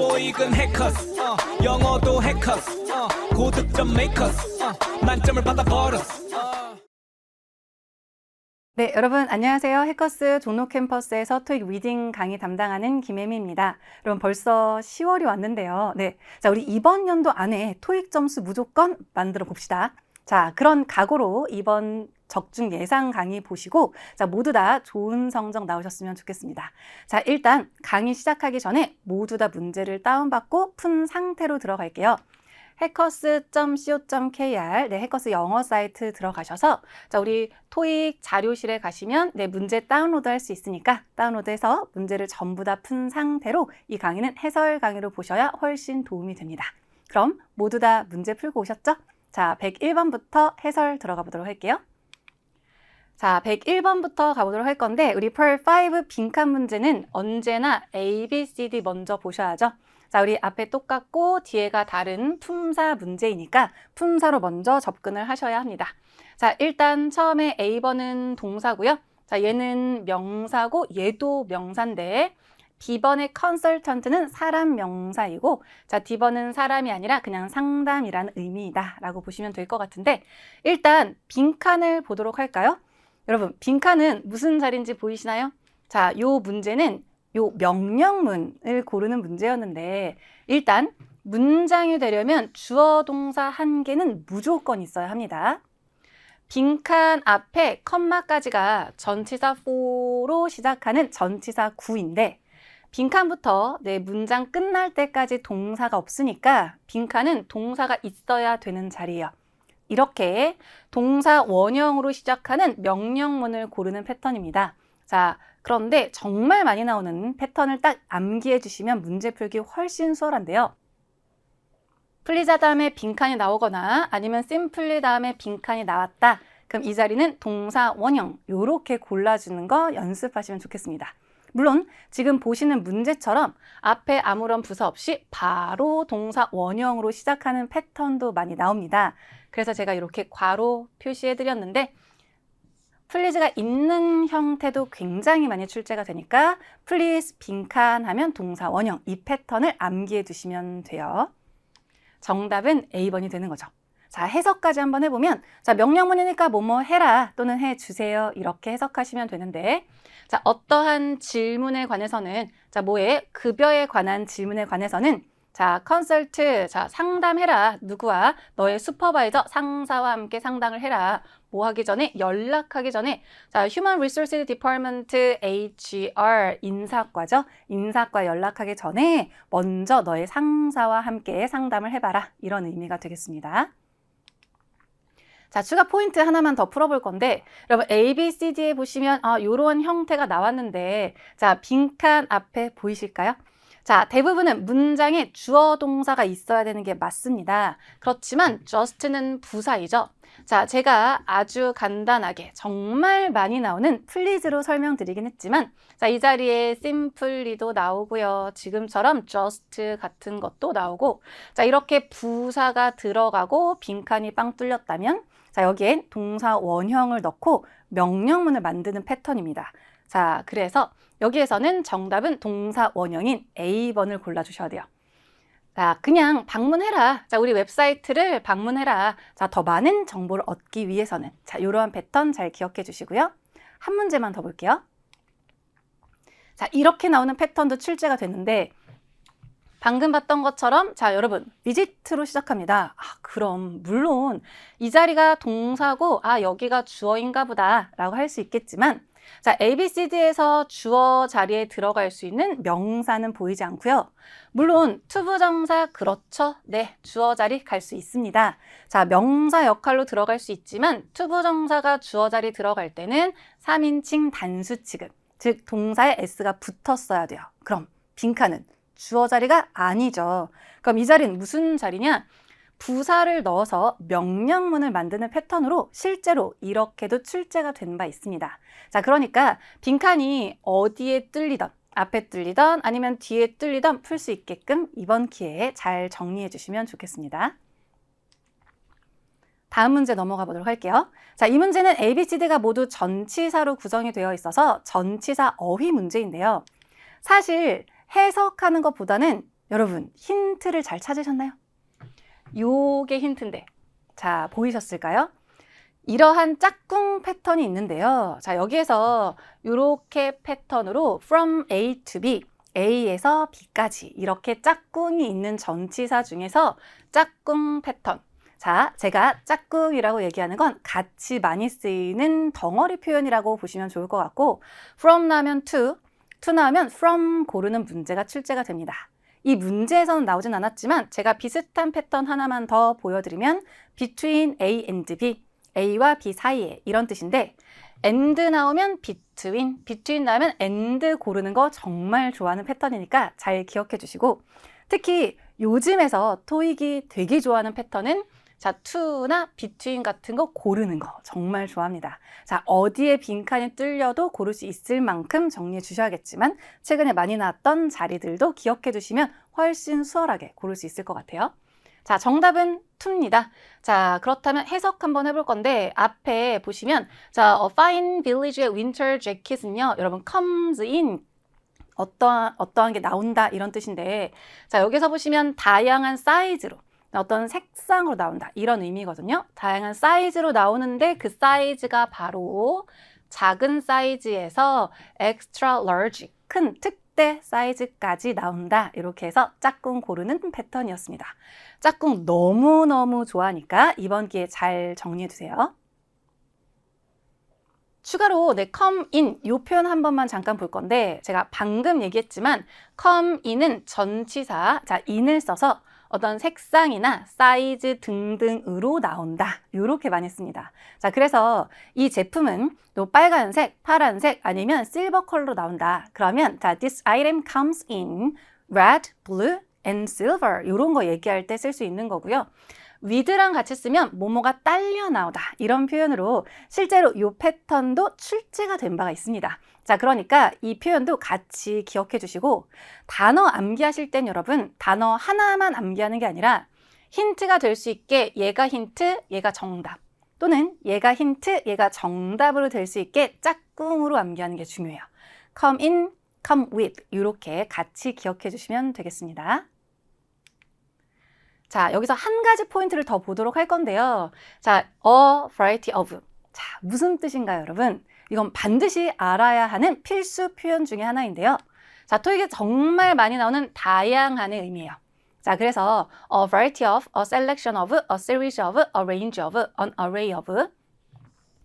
토익은 해커스 영어도 해커스 고득점 메이커스 만점을 받아버렸어. 네, 여러분 안녕하세요. 해커스 종로 캠퍼스에서 토익 리딩 강의 담당하는 김혜미입니다. 여러분 벌써 10월이 왔는데요. 네, 자 우리 이번 연도 안에 토익 점수 무조건 만들어 봅시다. 자, 그런 각오로 이번 적중 예상 강의 보시고 자 모두 다 좋은 성적 나오셨으면 좋겠습니다. 자, 일단 강의 시작하기 전에 모두 다 문제를 다운받고 푼 상태로 들어갈게요. hackers.co.kr 네, 해커스 영어 사이트 들어가셔서 자 우리 토익 자료실에 가시면 네, 문제 다운로드 할 수 있으니까 다운로드해서 문제를 전부 다 푼 상태로 이 강의는 해설 강의로 보셔야 훨씬 도움이 됩니다. 그럼 모두 다 문제 풀고 오셨죠? 자, 101번부터 해설 들어가 보도록 할게요. 자, 101번부터 가보도록 할 건데 우리 Per5 빈칸 문제는 언제나 A, B, C, D 먼저 보셔야죠. 자, 우리 앞에 똑같고 뒤에가 다른 품사 문제이니까 품사로 먼저 접근을 하셔야 합니다. 자, 일단 처음에 A번은 동사고요. 자, 얘는 명사고 얘도 명사인데 B번의 컨설턴트는 사람 명사이고 자, D번은 사람이 아니라 그냥 상담이라는 의미이다 라고 보시면 될 것 같은데 일단 빈칸을 보도록 할까요? 여러분, 빈칸은 무슨 자리인지 보이시나요? 자, 요 문제는 요 명령문을 고르는 문제였는데 일단 문장이 되려면 주어 동사 한 개는 무조건 있어야 합니다. 빈칸 앞에 컴마까지가 전치사 for로 시작하는 전치사 구인데 빈칸부터 네, 문장 끝날 때까지 동사가 없으니까 빈칸은 동사가 있어야 되는 자리예요. 이렇게 동사 원형으로 시작하는 명령문을 고르는 패턴입니다. 자, 그런데 정말 많이 나오는 패턴을 딱 암기해 주시면 문제 풀기 훨씬 수월한데요. 플리자 다음에 빈칸이 나오거나 아니면 심플리 다음에 빈칸이 나왔다. 그럼 이 자리는 동사 원형 이렇게 골라주는 거 연습하시면 좋겠습니다. 물론 지금 보시는 문제처럼 앞에 아무런 부사 없이 바로 동사 원형으로 시작하는 패턴도 많이 나옵니다. 그래서 제가 이렇게 괄호 표시해 드렸는데 플리즈가 있는 형태도 굉장히 많이 출제가 되니까 플리즈 빈칸 하면 동사 원형 이 패턴을 암기해 두시면 돼요. 정답은 A번이 되는 거죠. 자, 해석까지 한번 해보면 자, 명령문이니까 뭐뭐 해라 또는 해주세요 이렇게 해석하시면 되는데 자, 어떠한 질문에 관해서는 자, 뭐에 급여에 관한 질문에 관해서는 자, 컨설트, 자, 상담해라. 누구와? 너의 슈퍼바이저, 상사와 함께 상담을 해라. 뭐 하기 전에? 연락하기 전에. 자, Human Resources Department HR, 인사과죠. 인사과 연락하기 전에 먼저 너의 상사와 함께 상담을 해봐라. 이런 의미가 되겠습니다. 자, 추가 포인트 하나만 더 풀어볼 건데 여러분 A, B, C, D에 보시면 요런 형태가 나왔는데 자, 빈칸 앞에 보이실까요? 자, 대부분은 문장에 주어 동사가 있어야 되는 게 맞습니다. 그렇지만 just는 부사이죠. 자, 제가 아주 간단하게 정말 많이 나오는 please로 설명드리긴 했지만 자, 이 자리에 simply도 나오고요. 지금처럼 just 같은 것도 나오고 자, 이렇게 부사가 들어가고 빈칸이 빵 뚫렸다면 자, 여기엔 동사 원형을 넣고 명령문을 만드는 패턴입니다. 자, 그래서 여기에서는 정답은 동사 원형인 A번을 골라주셔야 돼요. 자, 그냥 방문해라. 자, 우리 웹사이트를 방문해라. 자, 더 많은 정보를 얻기 위해서는 자, 이러한 패턴 잘 기억해 주시고요. 한 문제만 더 볼게요. 자, 이렇게 나오는 패턴도 출제가 됐는데 방금 봤던 것처럼 자, 여러분 visit로 시작합니다. 그럼 물론 이 자리가 동사고 여기가 주어인가 보다 라고 할 수 있겠지만 자, A, B, C, D에서 주어 자리에 들어갈 수 있는 명사는 보이지 않고요. 물론 투부정사 그렇죠. 네, 주어 자리 갈 수 있습니다. 자, 명사 역할로 들어갈 수 있지만 투부정사가 주어 자리 들어갈 때는 3인칭 단수 취급, 즉 동사에 S가 붙었어야 돼요. 그럼 빈칸은 주어 자리가 아니죠. 그럼 이 자리는 무슨 자리냐? 부사를 넣어서 명령문을 만드는 패턴으로 실제로 이렇게도 출제가 된 바 있습니다. 자, 그러니까 빈칸이 어디에 뚫리던, 앞에 뚫리던 아니면 뒤에 뚫리던 풀 수 있게끔 이번 기회에 잘 정리해 주시면 좋겠습니다. 다음 문제 넘어가 보도록 할게요. 자, 이 문제는 A, B, C, D가 모두 전치사로 구성이 되어 있어서 전치사 어휘 문제인데요. 사실 해석하는 것보다는 여러분, 힌트를 잘 찾으셨나요? 요게 힌트인데. 자, 보이셨을까요? 이러한 짝꿍 패턴이 있는데요. 자, 여기에서 이렇게 패턴으로 from A to B, A에서 B까지 이렇게 짝꿍이 있는 전치사 중에서 짝꿍 패턴. 자, 제가 짝꿍이라고 얘기하는 건 같이 많이 쓰이는 덩어리 표현이라고 보시면 좋을 것 같고, from 나오면 to 나오면 from 고르는 문제가 출제가 됩니다. 이 문제에서는 나오진 않았지만 제가 비슷한 패턴 하나만 더 보여드리면 between A and B, A와 B 사이에 이런 뜻인데, and 나오면 between 나오면 and 고르는 거 정말 좋아하는 패턴이니까 잘 기억해 주시고, 특히 요즘에서 토익이 되게 좋아하는 패턴은 자, to나 between 같은 거 고르는 거 정말 좋아합니다. 자, 어디에 빈칸이 뚫려도 고를 수 있을 만큼 정리해 주셔야겠지만 최근에 많이 나왔던 자리들도 기억해 두시면 훨씬 수월하게 고를 수 있을 것 같아요. 자, 정답은 to입니다. 자, 그렇다면 해석 한번 해볼 건데, 앞에 보시면 자, Fine Village의 winter jacket은요, 여러분 comes in 어떠한 게 나온다 이런 뜻인데, 자, 여기서 보시면 다양한 사이즈로 어떤 색상으로 나온다 이런 의미거든요. 다양한 사이즈로 나오는데 그 사이즈가 바로 작은 사이즈에서 extra large, 큰 특대 사이즈까지 나온다. 이렇게 해서 짝꿍 고르는 패턴이었습니다. 짝꿍 너무너무 좋아하니까 이번 기회에 잘 정리해 두세요. 추가로 come in 이 표현 한 번만 잠깐 볼 건데, 제가 방금 얘기했지만 come in은 전치사, 자, in을 써서 어떤 색상이나 사이즈 등등으로 나온다. 이렇게 많이 씁니다. 자, 그래서 이 제품은 또 빨간색, 파란색 아니면 실버 컬러로 나온다. 그러면 자, this item comes in red, blue and silver 이런 거 얘기할 때 쓸 수 있는 거고요. with랑 같이 쓰면 뭐뭐가 딸려 나오다 이런 표현으로 실제로 이 패턴도 출제가 된 바가 있습니다. 자, 그러니까 이 표현도 같이 기억해 주시고, 단어 암기하실 땐 여러분 단어 하나만 암기하는 게 아니라 힌트가 될 수 있게 얘가 힌트, 얘가 정답, 또는 얘가 힌트, 얘가 정답으로 될 수 있게 짝꿍으로 암기하는 게 중요해요. come in, come with 이렇게 같이 기억해 주시면 되겠습니다. 자, 여기서 한 가지 포인트를 더 보도록 할 건데요. 자, a variety of. 자, 무슨 뜻인가요, 여러분? 이건 반드시 알아야 하는 필수 표현 중에 하나인데요. 자, 토익에 정말 많이 나오는 다양한의 의미예요. 자, 그래서 a variety of, a selection of, a series of, a range of, an array of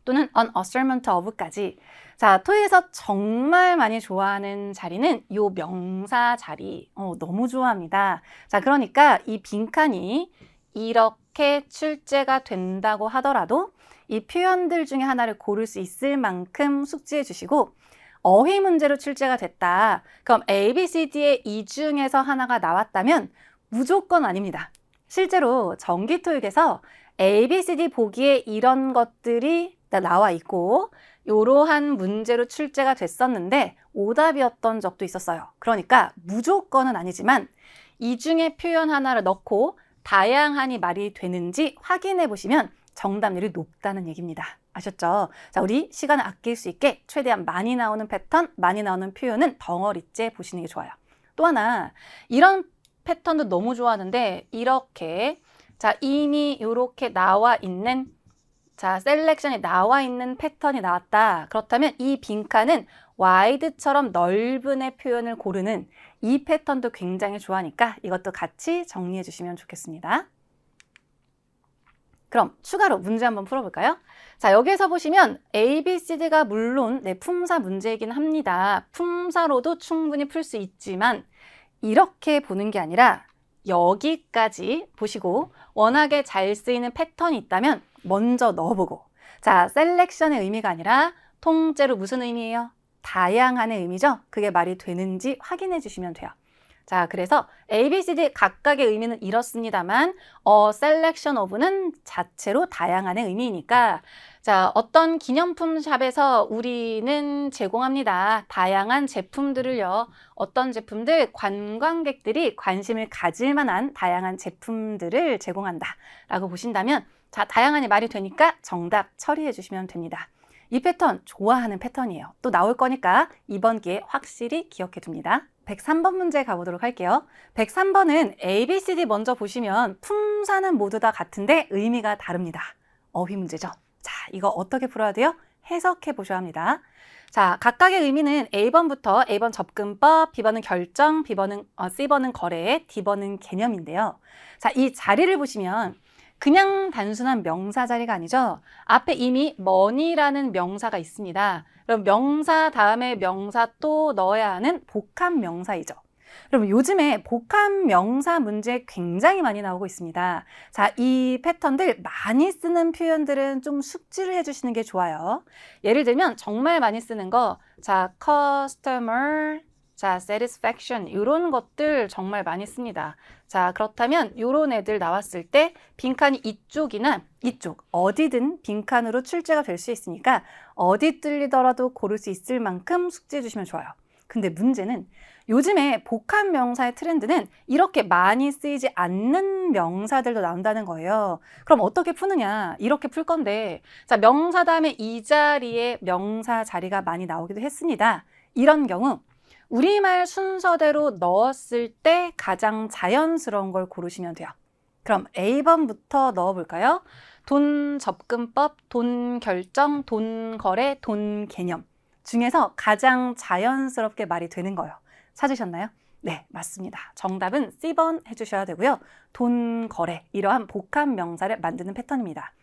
또는 an assortment of까지. 자, 토익에서 정말 많이 좋아하는 자리는 이 명사 자리. 너무 좋아합니다. 자, 그러니까 이 빈칸이 이렇게 출제가 된다고 하더라도 이 표현들 중에 하나를 고를 수 있을 만큼 숙지해 주시고, 어휘 문제로 출제가 됐다. 그럼 A, B, C, D의 이 중에서 하나가 나왔다면 무조건 아닙니다. 실제로 정기 토익에서 A, B, C, D 보기에 이런 것들이 나와 있고 이러한 문제로 출제가 됐었는데 오답이었던 적도 있었어요. 그러니까 무조건은 아니지만 이 중에 표현 하나를 넣고 다양한이 말이 되는지 확인해 보시면 정답률이 높다는 얘기입니다. 아셨죠? 자, 우리 시간을 아낄 수 있게 최대한 많이 나오는 패턴, 많이 나오는 표현은 덩어리째 보시는 게 좋아요. 또 하나, 이런 패턴도 너무 좋아하는데 이렇게 자, 이미 이렇게 나와 있는 자, 셀렉션이 나와 있는 패턴이 나왔다. 그렇다면 이 빈칸은 wide처럼 넓은 의 표현을 고르는 이 패턴도 굉장히 좋아하니까 이것도 같이 정리해 주시면 좋겠습니다. 그럼 추가로 문제 한번 풀어볼까요? 자, 여기에서 보시면 A, B, C, D가 물론 품사 문제이긴 합니다. 품사로도 충분히 풀 수 있지만 이렇게 보는 게 아니라 여기까지 보시고 워낙에 잘 쓰이는 패턴이 있다면 먼저 넣어보고, 자, 셀렉션의 의미가 아니라 통째로 무슨 의미예요? 다양한의 의미죠? 그게 말이 되는지 확인해 주시면 돼요. 자, 그래서 A, B, C, D 각각의 의미는 이렇습니다만 selection of는 자체로 다양한의 의미이니까 자, 어떤 기념품 샵에서 우리는 제공합니다. 다양한 제품들을요. 어떤 제품들? 관광객들이 관심을 가질 만한 다양한 제품들을 제공한다 라고 보신다면 자, 다양한이 말이 되니까 정답 처리해 주시면 됩니다. 이 패턴 좋아하는 패턴이에요. 또 나올 거니까 이번 기회에 확실히 기억해 둡니다. 103번 문제 가보도록 할게요. 103번은 A, B, C, D 먼저 보시면 품사는 모두 다 같은데 의미가 다릅니다. 어휘 문제죠. 자, 이거 어떻게 풀어야 돼요? 해석해 보셔야 합니다. 자, 각각의 의미는 A번부터 A번 접근법, B번은 결정, C번은 거래, D번은 개념인데요. 자, 이 자리를 보시면 그냥 단순한 명사 자리가 아니죠. 앞에 이미 money라는 명사가 있습니다. 그럼 명사 다음에 명사 또 넣어야 하는 복합 명사이죠. 그럼 요즘에 복합 명사 문제 굉장히 많이 나오고 있습니다. 자, 이 패턴들 많이 쓰는 표현들은 좀 숙지를 해주시는 게 좋아요. 예를 들면 정말 많이 쓰는 거, 자, customer, 자, satisfaction 이런 것들 정말 많이 씁니다. 자, 그렇다면 이런 애들 나왔을 때 빈칸이 이쪽이나 이쪽 어디든 빈칸으로 출제가 될 수 있으니까 어디 뚫리더라도 고를 수 있을 만큼 숙지해 주시면 좋아요. 근데 문제는 요즘에 복합 명사의 트렌드는 이렇게 많이 쓰이지 않는 명사들도 나온다는 거예요. 그럼 어떻게 푸느냐? 이렇게 풀 건데, 자, 명사 다음에 이 자리에 명사 자리가 많이 나오기도 했습니다. 이런 경우 우리말 순서대로 넣었을 때 가장 자연스러운 걸 고르시면 돼요. 그럼 A번부터 넣어볼까요? 돈 접근법, 돈 결정, 돈 거래, 돈 개념 중에서 가장 자연스럽게 말이 되는 거예요. 찾으셨나요? 네, 맞습니다. 정답은 C번 해주셔야 되고요. 돈, 거래 이러한 복합 명사를 만드는 패턴입니다.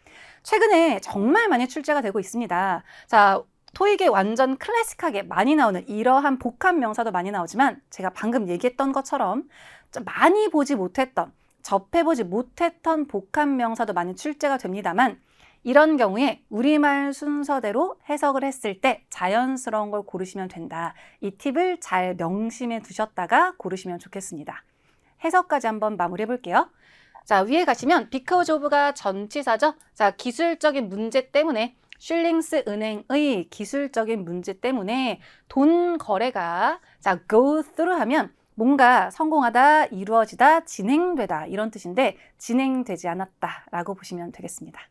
최근에 정말 많이 출제가 되고 있습니다. 자, 토익에 완전 클래식하게 많이 나오는 이러한 복합 명사도 많이 나오지만 제가 방금 얘기했던 것처럼 좀 많이 보지 못했던, 접해보지 못했던 복합 명사도 많이 출제가 됩니다만 이런 경우에 우리말 순서대로 해석을 했을 때 자연스러운 걸 고르시면 된다. 이 팁을 잘 명심해 두셨다가 고르시면 좋겠습니다. 해석까지 한번 마무리해 볼게요. 자, 위에 가시면 because of가 전치사죠. 자, 기술적인 문제 때문에 슐링스 은행의 기술적인 문제 때문에 돈 거래가 자, go through 하면 뭔가 성공하다, 이루어지다, 진행되다 이런 뜻인데 진행되지 않았다라고 보시면 되겠습니다.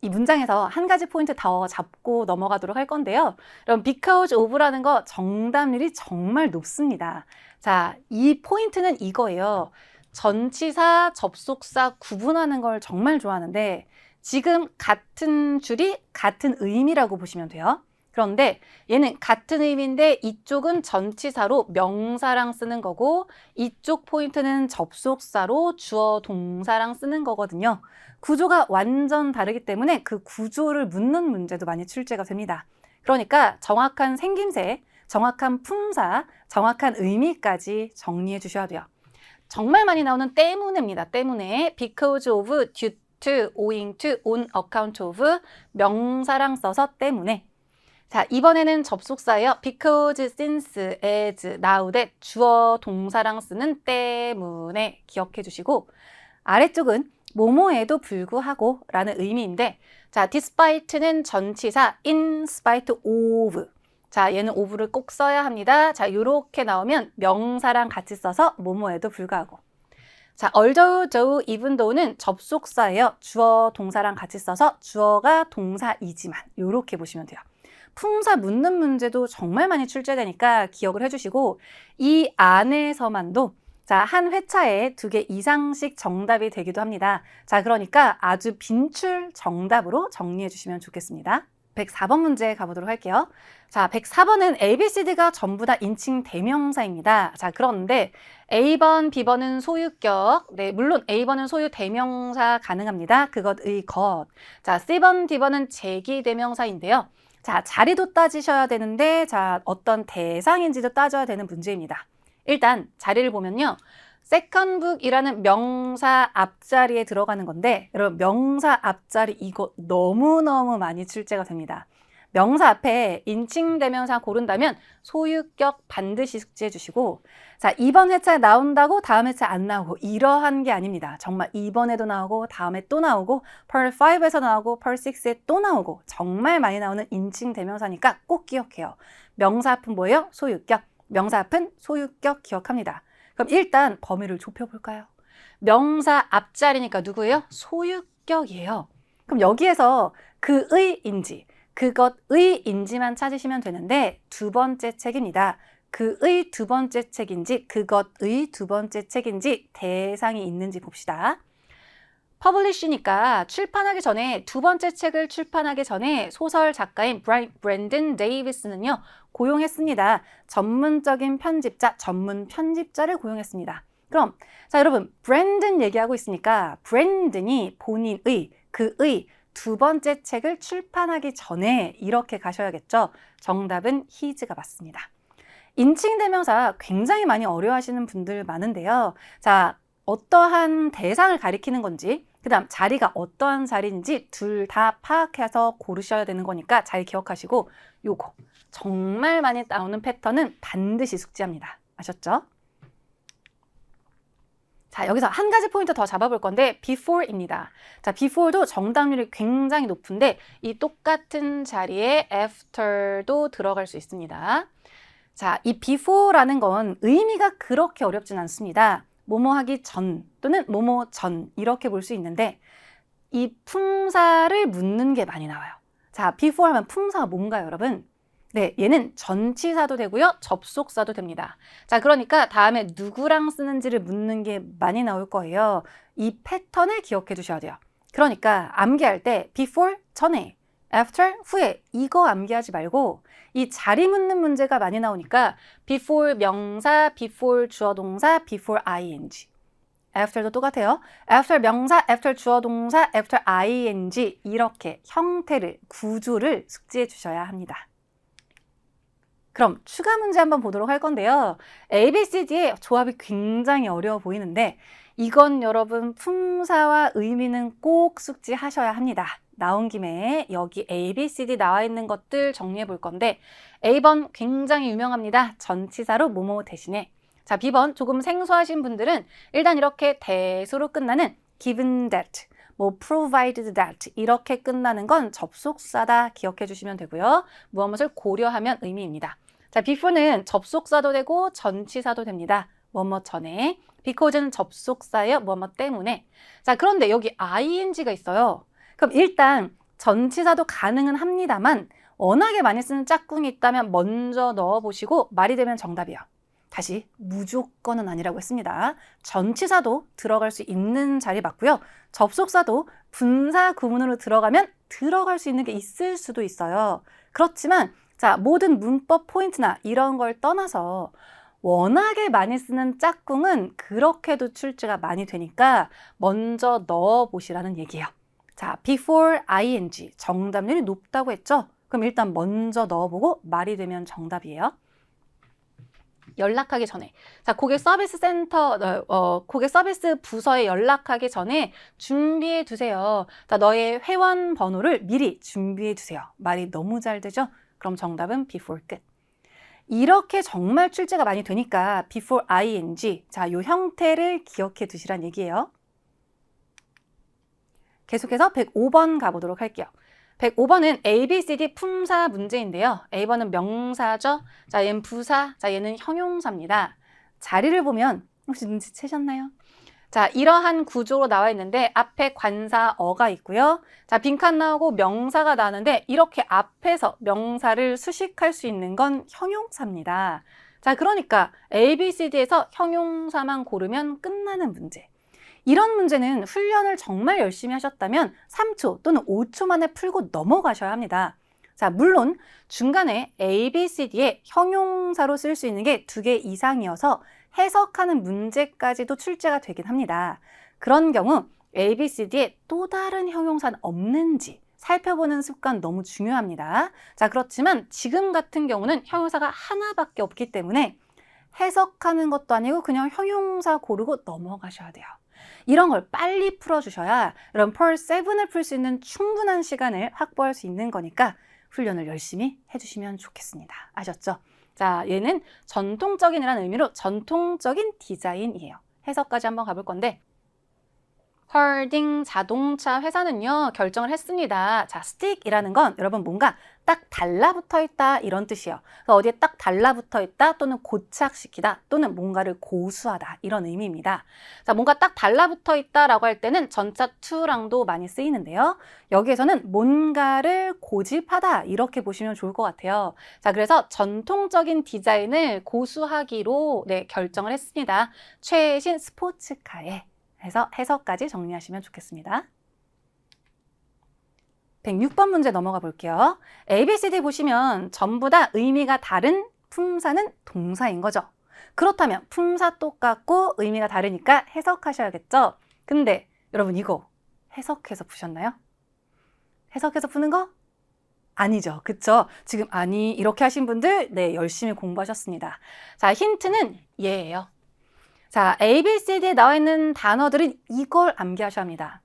이 문장에서 한 가지 포인트 더 잡고 넘어가도록 할 건데요. 그럼 because of라는 거 정답률이 정말 높습니다. 자, 이 포인트는 이거예요. 전치사, 접속사 구분하는 걸 정말 좋아하는데 지금 같은 줄이 같은 의미라고 보시면 돼요. 그런데 얘는 같은 의미인데 이쪽은 전치사로 명사랑 쓰는 거고 이쪽 포인트는 접속사로 주어 동사랑 쓰는 거거든요. 구조가 완전 다르기 때문에 그 구조를 묻는 문제도 많이 출제가 됩니다. 그러니까 정확한 생김새, 정확한 품사, 정확한 의미까지 정리해 주셔야 돼요. 정말 많이 나오는 때문에입니다. 때문에 because of, due to, owing to, on account of 명사랑 써서 때문에. 자, 이번에는 접속사예요. because, since, as, now that 주어 동사랑 쓰는 때문에 기억해 주시고 아래쪽은 뭐뭐에도 불구하고 라는 의미인데 자, despite는 전치사 in spite of 자, 얘는 of를 꼭 써야 합니다. 자, 요렇게 나오면 명사랑 같이 써서 뭐뭐에도 불구하고 자, although, even though는 접속사예요. 주어 동사랑 같이 써서 주어가 동사이지만 요렇게 보시면 돼요. 품사 묻는 문제도 정말 많이 출제되니까 기억을 해주시고 이 안에서만도 자, 한 회차에 2개 이상씩 정답이 되기도 합니다. 자, 그러니까 아주 빈출 정답으로 정리해 주시면 좋겠습니다. 104번 문제 가보도록 할게요. 자, 104번은 A, B, C, D가 전부 다 인칭 대명사입니다. 자, 그런데 A번, B번은 소유격. 네, 물론 A번은 소유 대명사 가능합니다. 그것의 것. 자, C번, D번은 제기 대명사인데요. 자, 자리도 따지셔야 되는데 자, 어떤 대상인지도 따져야 되는 문제입니다. 일단 자리를 보면요. second book이라는 명사 앞자리에 들어가는 건데 여러분 명사 앞자리 이거 너무너무 많이 출제가 됩니다. 명사 앞에 인칭대명사 고른다면 소유격 반드시 숙지해 주시고 자, 이번 회차에 나온다고 다음 회차에 안 나오고 이러한 게 아닙니다. 정말 이번에도 나오고 다음에 또 나오고 Part 5에서 나오고 Part 6에 또 나오고 정말 많이 나오는 인칭대명사니까 꼭 기억해요. 명사 앞은 뭐예요? 소유격. 명사 앞은 소유격 기억합니다. 그럼 일단 범위를 좁혀볼까요? 명사 앞자리니까 누구예요? 소유격이에요. 그럼 여기에서 그의인지 그것의인지만 찾으시면 되는데 두 번째 책입니다. 그의 두 번째 책인지 그것의 두 번째 책인지 대상이 있는지 봅시다. 퍼블리쉬니까 출판하기 전에 두 번째 책을 출판하기 전에 소설 작가인 브랜든 데이비스는요 고용했습니다. 전문적인 편집자, 전문 편집자를 고용했습니다. 그럼 자 여러분 브랜든 얘기하고 있으니까 브랜든이 본인의 그의 두 번째 책을 출판하기 전에 이렇게 가셔야겠죠. 정답은 his가 맞습니다. 인칭 대명사 굉장히 많이 어려워하시는 분들 많은데요. 자 어떠한 대상을 가리키는 건지 그 다음 자리가 어떠한 자리인지 둘 다 파악해서 고르셔야 되는 거니까 잘 기억하시고 요거 정말 많이 나오는 패턴은 반드시 숙지합니다. 아셨죠? 자 여기서 한 가지 포인트 더 잡아볼 건데 before입니다. 자 before도 정답률이 굉장히 높은데 이 똑같은 자리에 after도 들어갈 수 있습니다. 자 이 before라는 건 의미가 그렇게 어렵진 않습니다. 뭐뭐 하기 전 또는 뭐뭐 전 이렇게 볼 수 있는데 이 품사를 묻는 게 많이 나와요. 자, before 하면 품사가 뭔가요, 여러분? 네, 얘는 전치사도 되고요. 접속사도 됩니다. 자, 그러니까 다음에 누구랑 쓰는지를 묻는 게 많이 나올 거예요. 이 패턴을 기억해 두셔야 돼요. 그러니까 암기할 때 before 전에, after 후에 이거 암기하지 말고 이 자리 묻는 문제가 많이 나오니까 before 명사, before 주어 동사, before ing. after도 똑같아요. after 명사, after 주어 동사, after ing 이렇게 형태를, 구조를 숙지해 주셔야 합니다. 그럼 추가 문제 한번 보도록 할 건데요. ABCD의 조합이 굉장히 어려워 보이는데 이건 여러분 품사와 의미는 꼭 숙지하셔야 합니다. 나온 김에 여기 ABCD 나와 있는 것들 정리해 볼 건데 A번 굉장히 유명합니다. 전치사로 뭐뭐 대신에 자 B번 조금 생소하신 분들은 일단 이렇게 대수로 끝나는 given that, 뭐 provided that 이렇게 끝나는 건 접속사다 기억해 주시면 되고요. 무엇을 고려하면 의미입니다. 자 before는 접속사도 되고 전치사도 됩니다. 뭐뭐 전에 because는 접속사예요. 뭐뭐 때문에 자 그런데 여기 ing가 있어요. 그럼 일단 전치사도 가능은 합니다만 워낙에 많이 쓰는 짝꿍이 있다면 먼저 넣어보시고 말이 되면 정답이에요. 다시 무조건은 아니라고 했습니다. 전치사도 들어갈 수 있는 자리 맞고요. 접속사도 분사 구문으로 들어가면 들어갈 수 있는 게 있을 수도 있어요. 그렇지만 자 모든 문법 포인트나 이런 걸 떠나서 워낙에 많이 쓰는 짝꿍은 그렇게도 출제가 많이 되니까 먼저 넣어보시라는 얘기예요. 자, before ing 정답률이 높다고 했죠? 그럼 일단 먼저 넣어보고 말이 되면 정답이에요. 연락하기 전에 자 고객 서비스 센터 고객 서비스 부서에 연락하기 전에 준비해 두세요. 자 너의 회원 번호를 미리 준비해 두세요. 말이 너무 잘 되죠? 그럼 정답은 before 끝. 이렇게 정말 출제가 많이 되니까 before ing 자 요 형태를 기억해 두시란 얘기예요. 계속해서 105번 가보도록 할게요. 105번은 ABCD 품사 문제인데요. A번은 명사죠. 자, 얘는 부사, 자, 얘는 형용사입니다. 자리를 보면 혹시 눈치채셨나요? 자, 이러한 구조로 나와 있는데 앞에 관사 어가 있고요. 자, 빈칸 나오고 명사가 나오는데 이렇게 앞에서 명사를 수식할 수 있는 건 형용사입니다. 자, 그러니까 ABCD에서 형용사만 고르면 끝나는 문제. 이런 문제는 훈련을 정말 열심히 하셨다면 3초 또는 5초 만에 풀고 넘어가셔야 합니다. 자, 물론 중간에 ABCD에 형용사로 쓸 수 있는 게 2개 이상이어서 해석하는 문제까지도 출제가 되긴 합니다. 그런 경우 ABCD에 또 다른 형용사는 없는지 살펴보는 습관 너무 중요합니다. 자, 그렇지만 지금 같은 경우는 형용사가 하나밖에 없기 때문에 해석하는 것도 아니고 그냥 형용사 고르고 넘어가셔야 돼요. 이런 걸 빨리 풀어주셔야 이런 펄 7을 풀 수 있는 충분한 시간을 확보할 수 있는 거니까 훈련을 열심히 해주시면 좋겠습니다. 아셨죠? 자, 얘는 전통적인이라는 의미로 전통적인 디자인이에요. 해석까지 한번 가볼 건데 헐딩 자동차 회사는요, 결정을 했습니다. 자, stick이라는 건 여러분 뭔가 딱 달라붙어 있다 이런 뜻이에요. 그래서 어디에 딱 달라붙어 있다 또는 고착시키다 또는 뭔가를 고수하다 이런 의미입니다. 자, 뭔가 딱 달라붙어 있다라고 할 때는 전자 to랑도 많이 쓰이는데요. 여기에서는 뭔가를 고집하다 이렇게 보시면 좋을 것 같아요. 자, 그래서 전통적인 디자인을 고수하기로 결정을 했습니다. 최신 스포츠카에 해서 해석까지 정리하시면 좋겠습니다. 106번 문제 넘어가 볼게요. ABCD 보시면 전부 다 의미가 다른 품사는 동사인 거죠. 그렇다면 품사 똑같고 의미가 다르니까 해석하셔야겠죠. 근데 여러분 이거 해석해서 푸셨나요? 해석해서 푸는 거? 아니죠. 그쵸? 지금 아니 이렇게 하신 분들 열심히 공부하셨습니다. 자, 힌트는 얘예요. 자, ABCD에 나와 있는 단어들은 이걸 암기하셔야 합니다.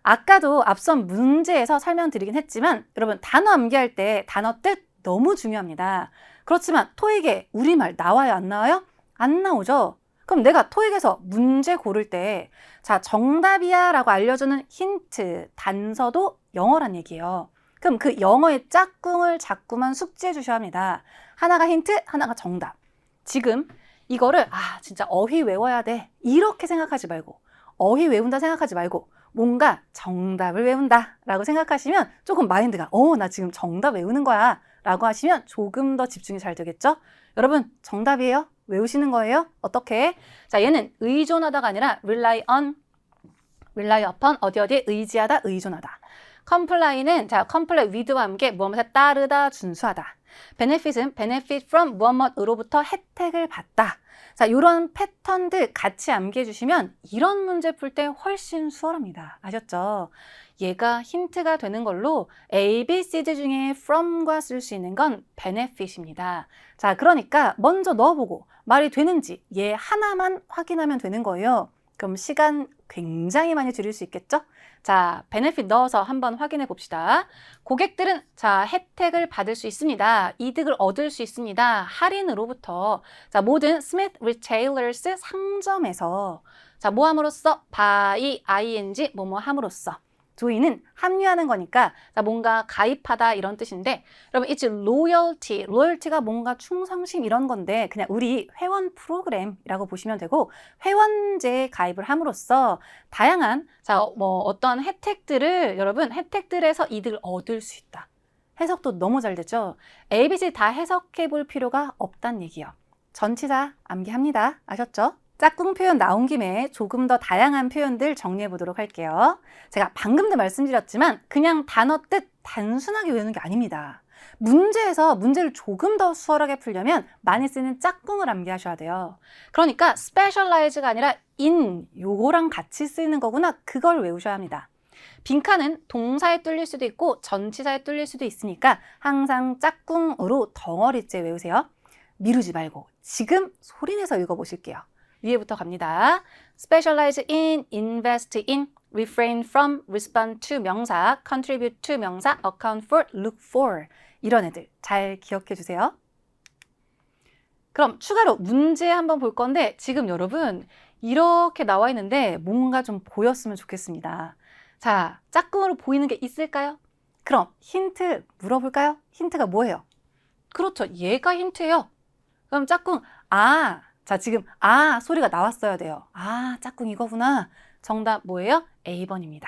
아까도 앞선 문제에서 설명드리긴 했지만 여러분 단어 암기할 때 단어 뜻 너무 중요합니다. 그렇지만 토익에 우리말 나와요? 안 나와요? 안 나오죠? 그럼 내가 토익에서 문제 고를 때 자, 정답이야 라고 알려주는 힌트, 단서도 영어란 얘기예요. 그럼 그 영어의 짝꿍을 자꾸만 숙지해 주셔야 합니다. 하나가 힌트, 하나가 정답. 지금 이거를 진짜 어휘 외워야 돼 이렇게 생각하지 말고 어휘 외운다 생각하지 말고 뭔가 정답을 외운다 라고 생각하시면 조금 마인드가 나 지금 정답 외우는 거야 라고 하시면 조금 더 집중이 잘 되겠죠? 여러분 정답이에요? 외우시는 거예요? 어떻게? 자, 얘는 의존하다가 아니라 rely upon 어디에 의지하다, 의존하다. comply는 자, comply with와 함께 무엇에 따르다, 준수하다. benefit은 benefit from 무엇으로부터 혜택을 받다. 자, 이런 패턴들 같이 암기해 주시면 이런 문제 풀 때 훨씬 수월합니다. 아셨죠? 얘가 힌트가 되는 걸로 A, B, C, D 중에 from과 쓸 수 있는 건 benefit입니다. 자, 그러니까 먼저 넣어보고 말이 되는지 얘 하나만 확인하면 되는 거예요. 그럼 시간 굉장히 많이 줄일 수 있겠죠? 자, 베네핏 넣어서 한번 확인해 봅시다. 고객들은 자, 혜택을 받을 수 있습니다. 이득을 얻을 수 있습니다. 할인으로부터 자, 모든 Smith Retailers 상점에서 자, 뭐 함으로써 by ing 뭐뭐 함으로써 join은 합류하는 거니까 자, 뭔가 가입하다 이런 뜻인데 여러분 it's loyalty, loyalty가 뭔가 충성심 이런 건데 그냥 우리 회원 프로그램이라고 보시면 되고 회원제에 가입을 함으로써 다양한 자, 어떤 혜택들을 여러분 혜택들에서 이득을 얻을 수 있다. 해석도 너무 잘 됐죠? ABC 다 해석해 볼 필요가 없단 얘기예요. 전치사 암기합니다. 아셨죠? 짝꿍 표현 나온 김에 조금 더 다양한 표현들 정리해 보도록 할게요. 제가 방금도 말씀드렸지만 그냥 단어 뜻 단순하게 외우는 게 아닙니다. 문제에서 문제를 조금 더 수월하게 풀려면 많이 쓰는 짝꿍을 암기하셔야 돼요. 그러니까 specialize가 아니라 in 요거랑 같이 쓰이는 거구나 그걸 외우셔야 합니다. 빈칸은 동사에 뚫릴 수도 있고 전치사에 뚫릴 수도 있으니까 항상 짝꿍으로 덩어리째 외우세요. 미루지 말고 지금 소리내서 읽어보실게요. 위에부터 갑니다. Specialize in, invest in, refrain from, respond to 명사, contribute to 명사, account for, look for 이런 애들 잘 기억해 주세요. 그럼 추가로 문제 한번 볼 건데 지금 여러분 이렇게 나와 있는데 뭔가 좀 보였으면 좋겠습니다. 자, 짝꿍으로 보이는 게 있을까요? 그럼 힌트 물어볼까요? 힌트가 뭐예요? 그렇죠. 얘가 힌트예요. 그럼 짝꿍 자, 지금 소리가 나왔어야 돼요. 짝꿍 이거구나. 정답 뭐예요? A번입니다.